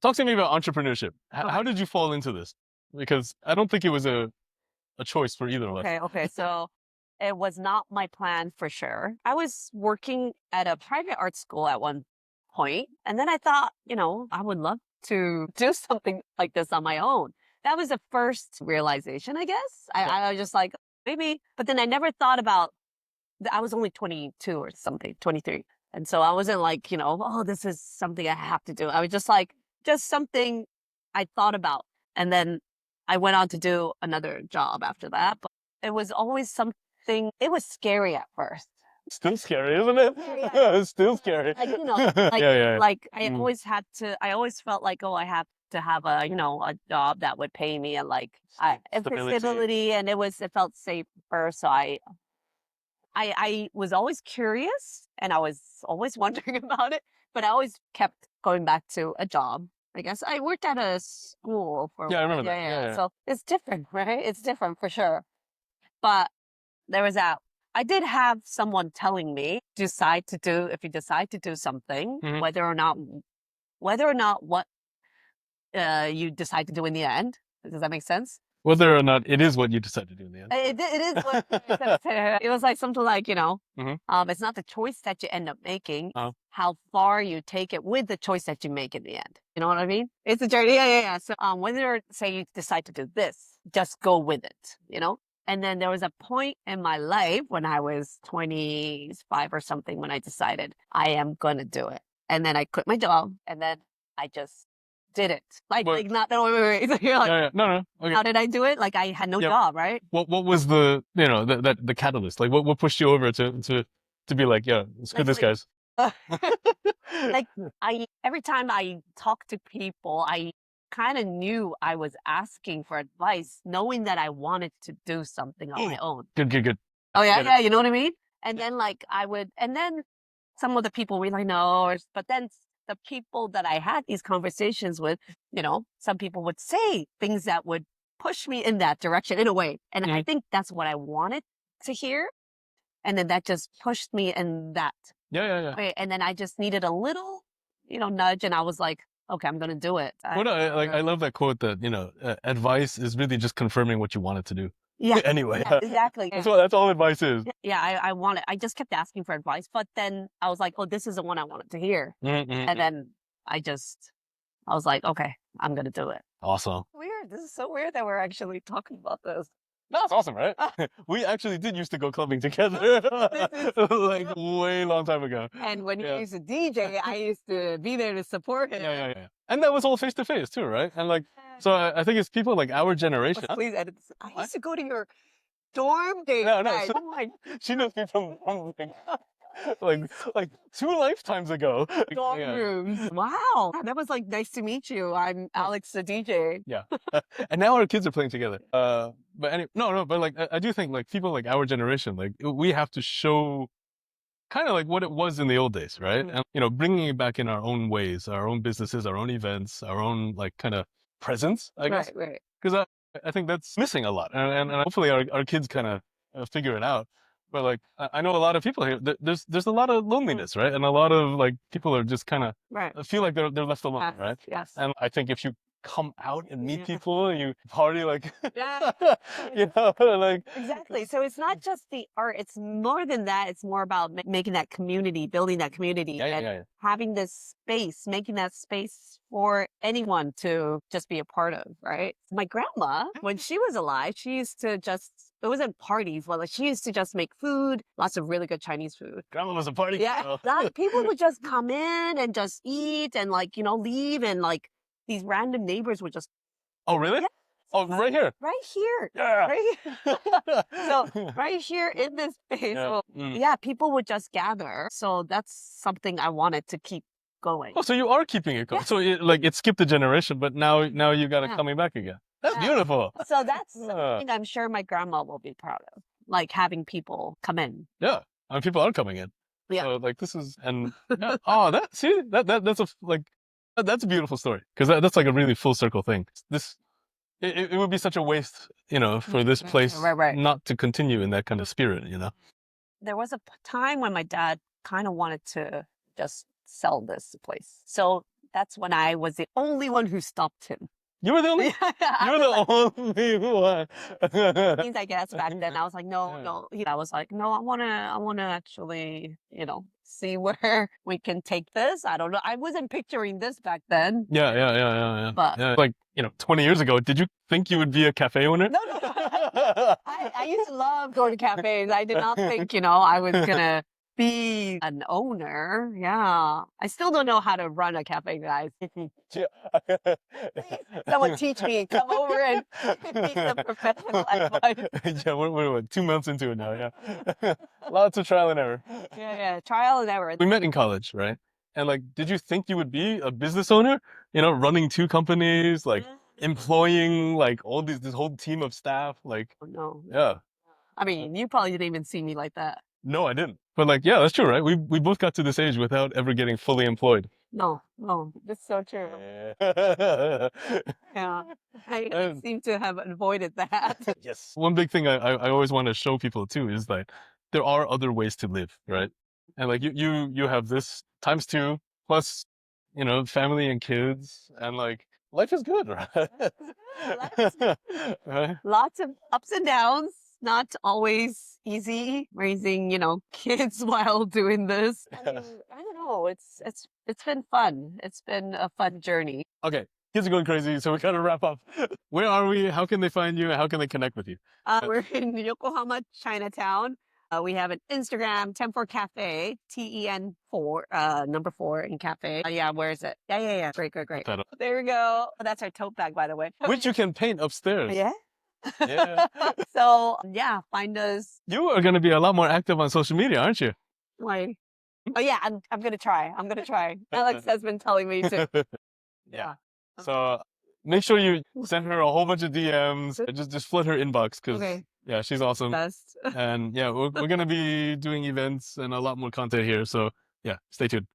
talk to me about entrepreneurship. How did you fall into this? Because I don't think it was a choice for either of us. Okay. So it was not my plan for sure. I was working at a private art school at one point, and then I thought, I would love to do something like this on my own. That was the first realization, I guess. I was just like, maybe, but then I never thought about, I was only 22 or something, 23. And so I wasn't like, oh, this is something I have to do. I was just like, just something I thought about. And then I went on to do another job after that. But it was always something, it was scary at first. Still scary, isn't it? Yeah. It's still scary. Like I always had to, I always felt like, oh, I have to have a job that would pay me and like stability, and it felt safer. So I was always curious and I was always wondering about it, but I always kept going back to a job. I guess I worked at a school for I remember that. Yeah. So it's different, right? It's different for sure. But there was that. I did have someone telling me, if you decide to do something, whether or not what you decide to do in the end. Does that make sense? Whether or not it is what you decide to do in the end. It is what it was like something like, it's not the choice that you end up making, how far you take it with the choice that you make in the end. You know what I mean? It's a journey. Yeah. So whether, say, you decide to do this, just go with it, And then there was a point in my life when I was 25 or something when I decided I am going to do it. And then I quit my job and then I just did it. Wait. So you're like, No. Okay. How did I do it? Like I had no job, right? What was the the catalyst? Like what pushed you over to be like, yeah, screw this, guys? Like every time I talk to people, I kind of knew I was asking for advice, knowing that I wanted to do something on my own. Good. Oh yeah, you know what I mean? And then and then some of the people were like, no, but then the people that I had these conversations with, some people would say things that would push me in that direction in a way. And I think that's what I wanted to hear. And then that just pushed me in that way. And then I just needed a little, nudge. And I was like, okay, I'm going to do it. I love that quote that, advice is really just confirming what you wanted to do. Yeah. Anyway. Yeah, exactly. That's all advice is. Yeah. I just kept asking for advice, but then I was like, oh, this is the one I wanted to hear. And then I was like, okay, I'm going to do it. Awesome. Weird. This is so weird that we're actually talking about this. That's awesome, right? We actually did used to go clubbing together like way long time ago. And when he used to DJ, I used to be there to support him. Yeah. And that was all face to face too, right? And so I think it's people like our generation. Please edit this. I used to go to your dorm days. No. She knows me from like 2 lifetimes ago. Dorm rooms. Wow. That was like, nice to meet you. I'm Alex, the DJ. Yeah. And now our kids are playing together. But anyway, but like, I do think like people like our generation, like we have to show kind of like what it was in the old days, right? And, bringing it back in our own ways, our own businesses, our own events, our own like kind of presence, I guess. Right. Because I think that's missing a lot. And hopefully our kids kind of figure it out. But like, I know a lot of people here, there's a lot of loneliness, right? And a lot of like people are just kind of feel like they're left alone, right? Yes. And I think if you come out and meet people, you party like, like. Exactly. So it's not just the art, it's more than that. It's more about making that community, building that community, and having this space, making that space for anyone to just be a part of, right? My grandma, when she was alive, she used to it wasn't parties, but like she used to just make food, lots of really good Chinese food. Grandma was a party. Yeah. People would just come in and just eat and leave, and like these random neighbors would just. Oh, really? Yeah. Oh, right here. Right here. Yeah. Right here. So right here in this space. Yeah. So, people would just gather. So that's something I wanted to keep going. Oh, so you are keeping it going. So it skipped a generation, but now you got it coming back again. That's beautiful. So that's something I'm sure my grandma will be proud of, like having people come in. Yeah. And people are coming in. Yeah. So like this is, and that's a beautiful story. Because that's like a really full circle thing. It would be such a waste, for this place not to continue in that kind of spirit, There was a time when my dad kind of wanted to just sell this place. So that's when I was the only one who stopped him. You were the only. You're the only one. I guess back then I was like, no, Yeah. no. I was like, no, I wanna actually, see where we can take this. I don't know. I wasn't picturing this back then. Yeah. But Yeah. Like, 20 years ago, did you think you would be a cafe owner? no. I used to love going to cafes. I did not think, I was gonna be an owner. Yeah. I still don't know how to run a cafe, guys. Someone teach me. Come over and give me some professional advice. Yeah, we're 2 months into it now, yeah. Lots of trial and error. Yeah. Trial and error. We met in college, right? And like, did you think you would be a business owner? Running 2 companies, like employing like this whole team of staff, like, Oh, no. yeah. I mean, you probably didn't even see me like that. No, I didn't. But like, yeah, that's true, right? We both got to this age without ever getting fully employed. No, that's so true. Yeah. Yeah, I seem to have avoided that. Yes. One big thing I always want to show people too is that there are other ways to live, right? And like you have this times 2 plus, family and kids, and like life is good, right? Life is good. Right? Lots of ups and downs. Not always easy raising, kids while doing this. I mean, I don't know. It's been fun. It's been a fun journey. Okay, kids are going crazy, so we gotta wrap up. Where are we? How can they find you? How can they connect with you? We're in Yokohama Chinatown. We have an Instagram, Ten4 Cafe, TEN4, number 4 in cafe. Yeah, where is it? Yeah. Great. That up. There we go. That's our tote bag, by the way. Which you can paint upstairs. Yeah. Yeah. So yeah, find us. You are gonna be a lot more active on social media, aren't you? Like, oh yeah, I'm gonna try. Alex has been telling me to. Yeah. So make sure you send her a whole bunch of DMs. Just flood her inbox because Okay. yeah, she's awesome. Best. And yeah, we're gonna be doing events and a lot more content here. So yeah, stay tuned.